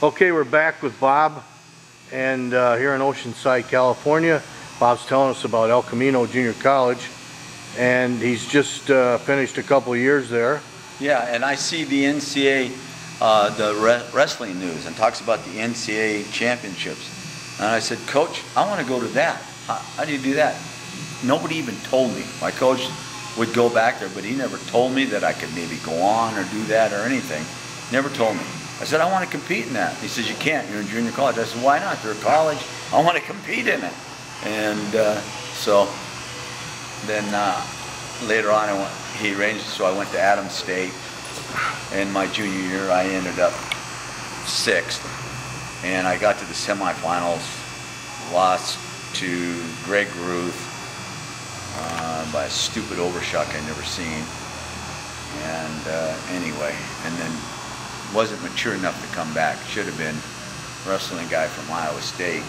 Okay, we're back with Bob, and here in Oceanside, California. Bob's telling us about El Camino Junior College, and he's just finished a couple of years there. Yeah, and I see the NCAA, wrestling news, and talks about the NCAA championships. And I said, Coach, I want to go to that. How do you do that? Nobody even told me. My coach would go back there, but he never told me that I could maybe go on or do that or anything. Never told me. I said, I want to compete in that. He says, you can't. You're in junior college. I said, why not? They're college. I want to compete in it. And so then later on, he arranged it so I went to Adams State. And my junior year, I ended up 6th. And I got to the semifinals, lost to Greg Ruth by a stupid overshot I never seen. And anyway, and then wasn't mature enough to come back. Should have been. Wrestling guy from Iowa State.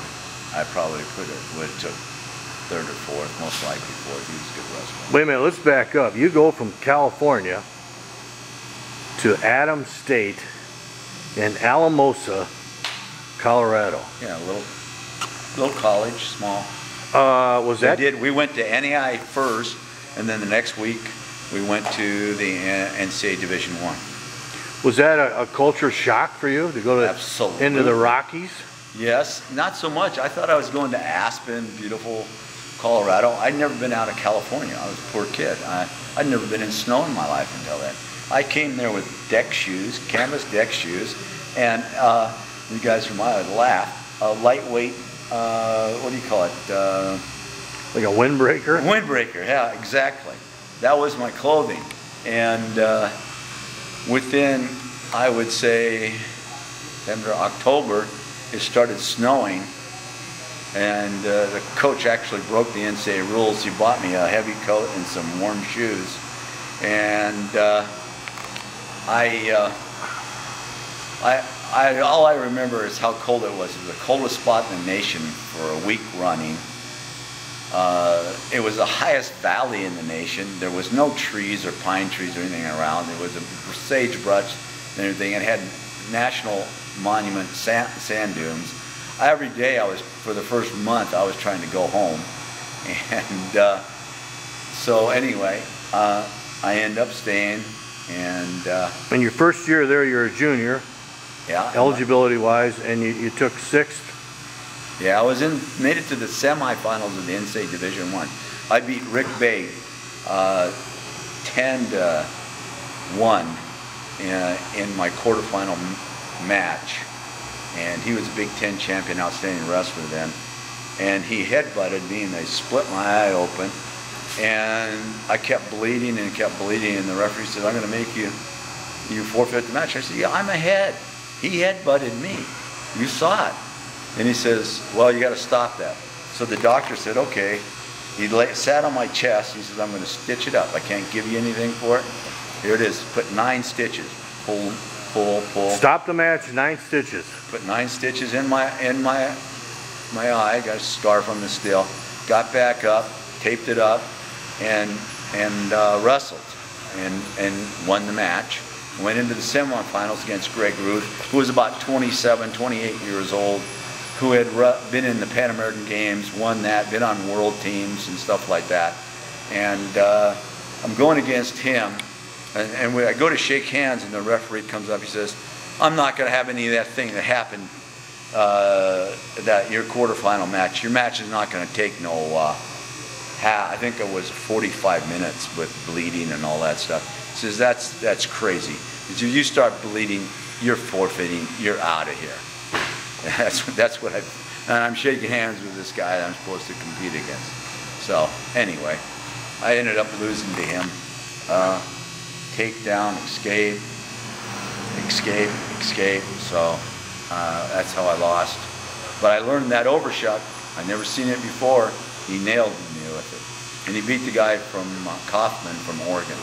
I probably would have took 3rd or 4th, most likely 4th. He was a good wrestler. Wait a minute, let's back up. You go from California to Adams State in Alamosa, Colorado. Yeah, a little college, small. Was that? We went to NAI first, and then the next week we went to the NCAA Division I. Was that a culture shock for you to go to Absolutely. into the Rockies? Yes, not so much. I thought I was going to Aspen, beautiful Colorado. I'd never been out of California. I was a poor kid. I'd never been in snow in my life until then. I came there with deck shoes, canvas deck shoes, and you guys from Iowa laugh. A lightweight, what do you call it? Like a windbreaker? Windbreaker, yeah, exactly. That was my clothing. And within, I would say, September, October, it started snowing, and the coach actually broke the NCAA rules. He bought me a heavy coat and some warm shoes, and all I remember is how cold it was. It was the coldest spot in the nation for a week running. It was the highest valley in the nation. There was no trees or pine trees or anything around. It was a sagebrush and everything. It had national monument sand dunes. Every day for the first month, I was trying to go home. And so anyway, I ended up staying. And in your first year there, you're a junior. Yeah. Eligibility-wise, and you took 6th. Yeah, made it to the semifinals of the NCAA Division I. I beat Rick Bay 10-1 in my quarterfinal match, and he was a Big Ten champion, outstanding wrestler then. And he headbutted me, and they split my eye open, and I kept bleeding and kept bleeding. And the referee said, "I'm going to make you forfeit the match." I said, "Yeah, I'm ahead. He headbutted me. You saw it." And he says, "Well, you got to stop that." So the doctor said, "Okay." He sat on my chest. He says, "I'm going to stitch it up. I can't give you anything for it. Here it is. Put 9 stitches. Pull, pull, pull." Stop the match. 9 stitches. Put 9 stitches in my eye. Got a scar from the still. Got back up, taped it up, and wrestled, and won the match. Went into the semifinals against Greg Ruth, who was about 27, 28 years old, who had been in the Pan American Games, won that, been on world teams and stuff like that. And I'm going against him, and I go to shake hands, and the referee comes up. He says, "I'm not going to have any of that thing that happened, your quarterfinal match. Your match is not going to take no, I think it was 45 minutes with bleeding and all that stuff." He says, that's crazy. If you start bleeding, you're forfeiting. You're out of here. That's what and I'm shaking hands with this guy that I'm supposed to compete against. So anyway, I ended up losing to him. Takedown, escape. So that's how I lost. But I learned that overshot. I'd never seen it before. He nailed me with it, and he beat the guy from Kaufman from Oregon.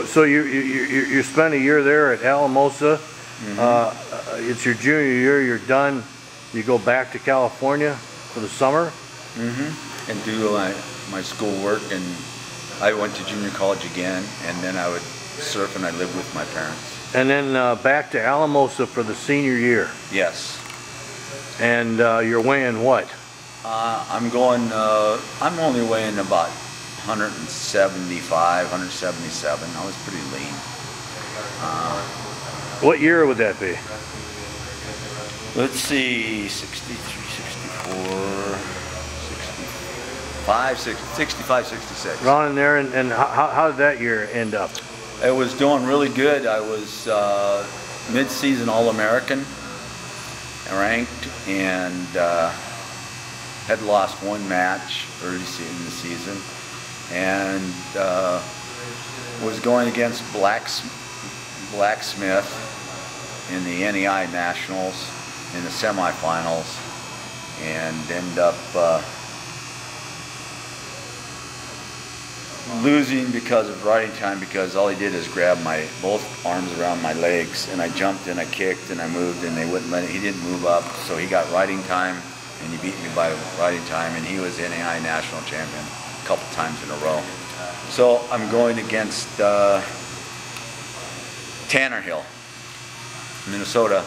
So you spent a year there at Alamosa. Mm-hmm. It's your junior year. You're done. You go back to California for the summer. Mm-hmm. And do my schoolwork, and I went to junior college again, and then I would surf, and I lived with my parents. And then back to Alamosa for the senior year. Yes. And you're weighing what? I'm only weighing about 175, 177. I was pretty lean. What year would that be? Let's see, 63, 64, 65, 66. Around in there, and how did that year end up? It was doing really good. I was mid-season All-American ranked, and had lost one match early in the season, and was going against Blacksmith in the NEI Nationals in the semifinals, and ended up losing because of riding time, because all he did is grab my both arms around my legs, and I jumped and I kicked and I moved, and they wouldn't let it. He didn't move up, so he got riding time, and he beat me by riding time, and he was NAI national champion a couple times in a row. So I'm going against Tannerhill, Minnesota,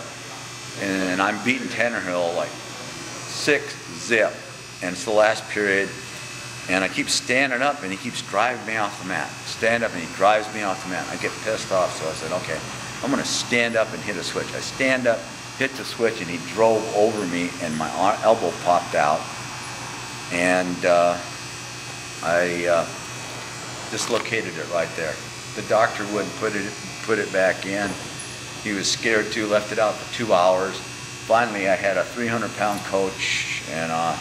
and I'm beating Tannerhill like 6-0, and it's the last period, and I keep standing up, and he keeps driving me off the mat. Stand up, and he drives me off the mat. I get pissed off, so I said, okay, I'm going to stand up and hit a switch. I stand up, hit the switch, and he drove over me, and my elbow popped out, and I dislocated it right there. The doctor wouldn't put it back in. He was scared too, left it out for 2 hours. Finally, I had a 300-pound coach and a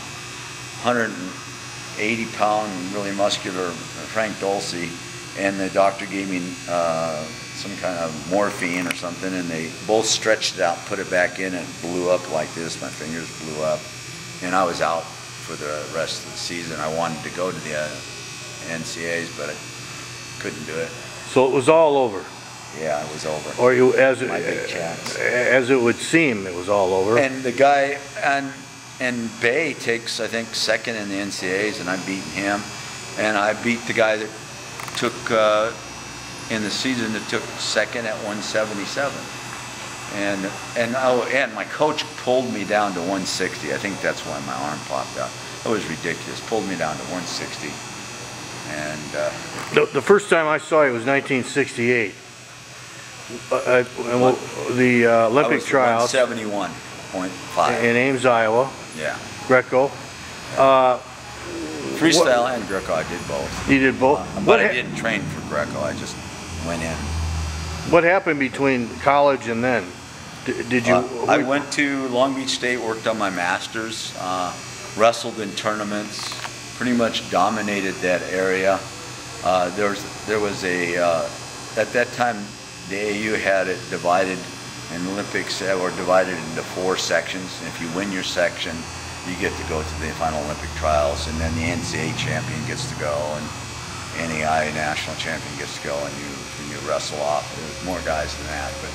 180-pound, really muscular Frank Dulce, and the doctor gave me some kind of morphine or something, and they both stretched it out, put it back in, and it blew up like this. My fingers blew up, and I was out for the rest of the season. I wanted to go to the NCAAs, but I couldn't do it. So it was all over. Yeah, it was over. Or you, as it would seem, it was all over. And the guy and Bay takes, I think, second in the NCAAs, and I'm beating him. And I beat the guy that took in the season that took second at 177. And my coach pulled me down to 160. I think that's why my arm popped out. It was ridiculous. Pulled me down to 160. And the first time I saw you was 1968. The Olympic trials 71.5 in Ames, Iowa. Yeah. Greco. Freestyle and Greco, I did both. You did both? But I didn't train for Greco, I just went in. What happened between college and then? Did you? I went to Long Beach State, worked on my master's, wrestled in tournaments, pretty much dominated that area. There was a, at that time, the AAU had it divided, and the Olympics were divided into 4 sections. And if you win your section, you get to go to the final Olympic trials, and then the NCAA champion gets to go, and NEI national champion gets to go, and you wrestle off. There's more guys than that, but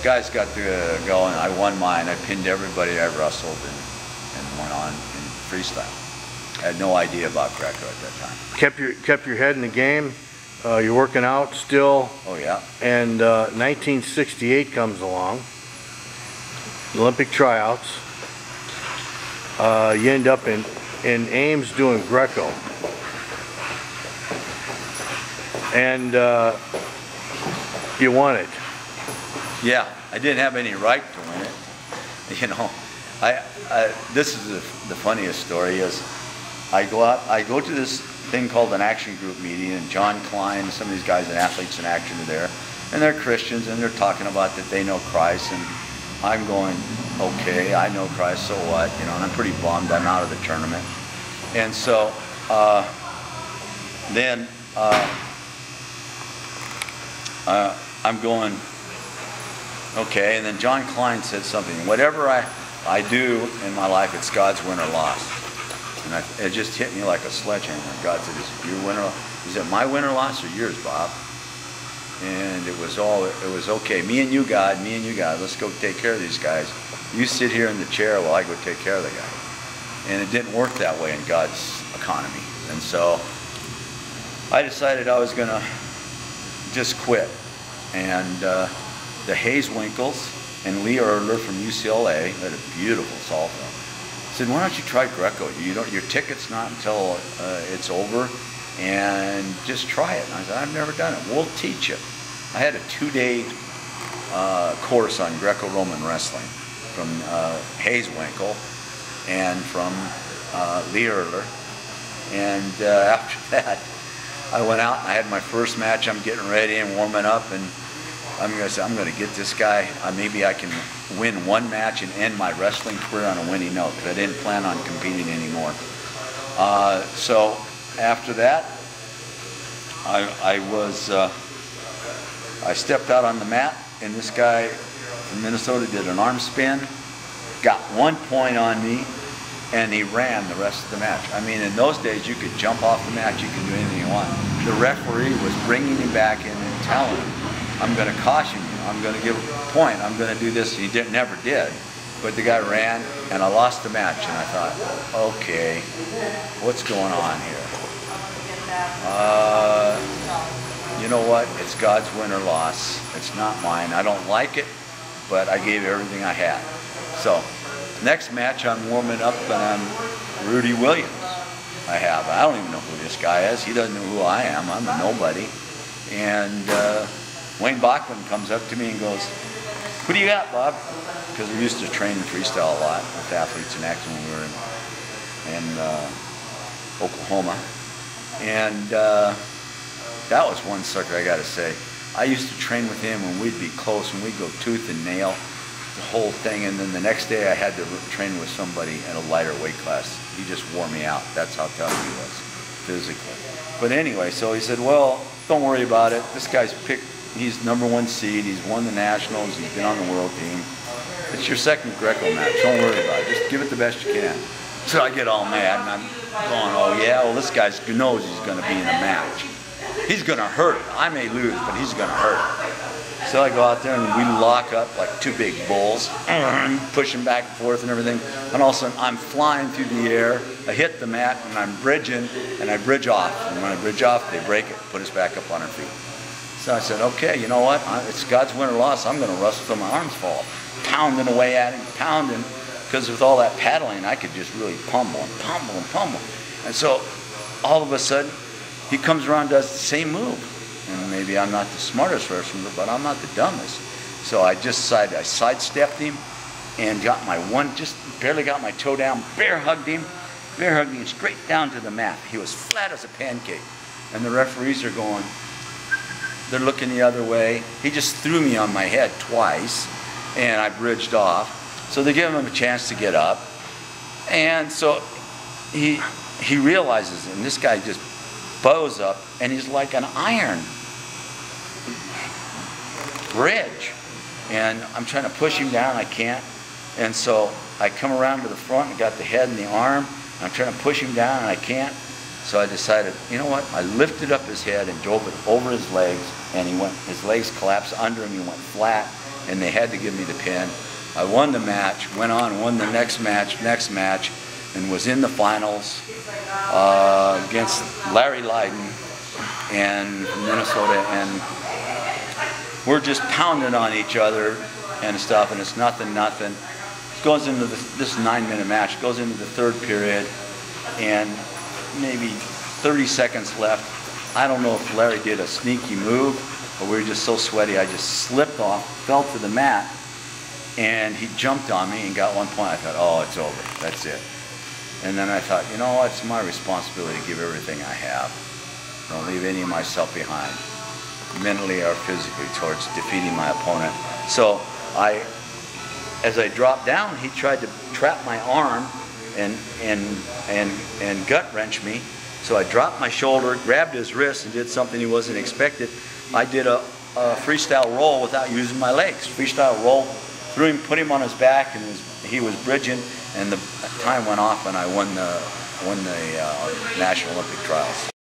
guys got to go, and I won mine. I pinned everybody I wrestled, and went on in freestyle. I had no idea about Greco at that time. Kept your head in the game. You're working out still. Oh yeah. And 1968 comes along. Olympic tryouts. You end up in Ames doing Greco. And you won it. Yeah, I didn't have any right to win it. You know, this is the funniest story is I go to this thing called an action group meeting, and John Klein, some of these guys and Athletes in Action are there, and they're Christians, and they're talking about that they know Christ, and I'm going, okay, I know Christ, so what, you know, and I'm pretty bummed I'm out of the tournament. And so then I'm going, okay, and then John Klein said something, whatever I do in my life, it's God's win or loss. And it just hit me like a sledgehammer. God said, is it my win or loss or yours, Bob? And it was okay. Me and you, God, let's go take care of these guys. You sit here in the chair while I go take care of the guy. And it didn't work that way in God's economy. And so I decided I was going to just quit. And the Winkles and Lee Erler from UCLA. They had a beautiful salsa. I said, why don't you try Greco? Your ticket's not until it's over, and just try it. And I said, I've never done it. We'll teach you. I had a 2-day course on Greco-Roman wrestling from Winkle and from Lee Erler. And after that, I went out and I had my first match. I'm getting ready and warming up, and I'm going to get this guy. Maybe I can win one match and end my wrestling career on a winning note, because I didn't plan on competing anymore. So after that, I stepped out on the mat, and this guy from Minnesota did an arm spin, got 1 point on me, and he ran the rest of the match. I mean, in those days, you could jump off the mat, you could do anything you want. The referee was bringing him back in and telling him, I'm going to caution you, I'm going to give a point, I'm going to do this. He never did. But the guy ran, and I lost the match, and I thought, okay, what's going on here? You know what? It's God's win or loss. It's not mine. I don't like it, but I gave everything I had. So, next match, I'm warming up, and I'm Rudy Williams. I don't even know who this guy is. He doesn't know who I am. I'm a nobody. And Wayne Bachman comes up to me and goes, "Who do you got, Bob?" Because we used to train in freestyle a lot with athletes in action when we were in Oklahoma. And that was one sucker, I got to say. I used to train with him when we'd be close, and we'd go tooth and nail the whole thing, and then the next day I had to train with somebody in a lighter weight class. He just wore me out. That's how tough he was, physically. But anyway, so he said, well, don't worry about it. This guy's picked, he's #1 seed, he's won the nationals, he's been on the world team. It's your second Greco match, don't worry about it. Just give it the best you can. So I get all mad, and I'm going, oh yeah, well this guy knows he's going to be in a match. He's going to hurt. I may lose, but he's going to hurt. So I go out there and we lock up like two big bulls, pushing back and forth and everything. And all of a sudden I'm flying through the air. I hit the mat and I'm bridging, and I bridge off. And when I bridge off, they break it, put us back up on our feet. So I said, okay, you know what? It's God's win or loss. I'm going to wrestle till my arms fall. Pounding away at him, pounding, because with all that paddling, I could just really pummel and pummel and pummel. And so all of a sudden, he comes around and does the same move. And maybe I'm not the smartest wrestler, but I'm not the dumbest. So I just decided, I sidestepped him and got just barely got my toe down, bear hugged him straight down to the mat. He was flat as a pancake. And the referees are going, they're looking the other way. He just threw me on my head twice, and I bridged off. So they give him a chance to get up. And so he realizes it, and this guy just bows up, and he's like an iron bridge. And I'm trying to push him down, I can't. And so I come around to the front and got the head and the arm, and I'm trying to push him down, and I can't. So I decided, you know what? I lifted up his head and drove it over his legs, and his legs collapsed under him, he went flat, and they had to give me the pin. I won the match, went on, won the next match, and was in the finals against Larry Lydon and from Minnesota, and we're just pounding on each other and stuff, and it's nothing. It goes into this 9-minute match, goes into the third period, and maybe 30 seconds left. I don't know if Larry did a sneaky move, or we were just so sweaty, I just slipped off, fell to the mat, and he jumped on me and got 1 point. I thought, oh, it's over, that's it. And then I thought, you know what, it's my responsibility to give everything I have. Don't leave any of myself behind, mentally or physically, towards defeating my opponent. So as I dropped down, he tried to trap my arm and gut wrench me. So I dropped my shoulder, grabbed his wrist, and did something he wasn't expected. I did a freestyle roll without using my legs. Freestyle roll, threw him, put him on his back, and he was bridging, and the time went off, and I won the National Olympic trials.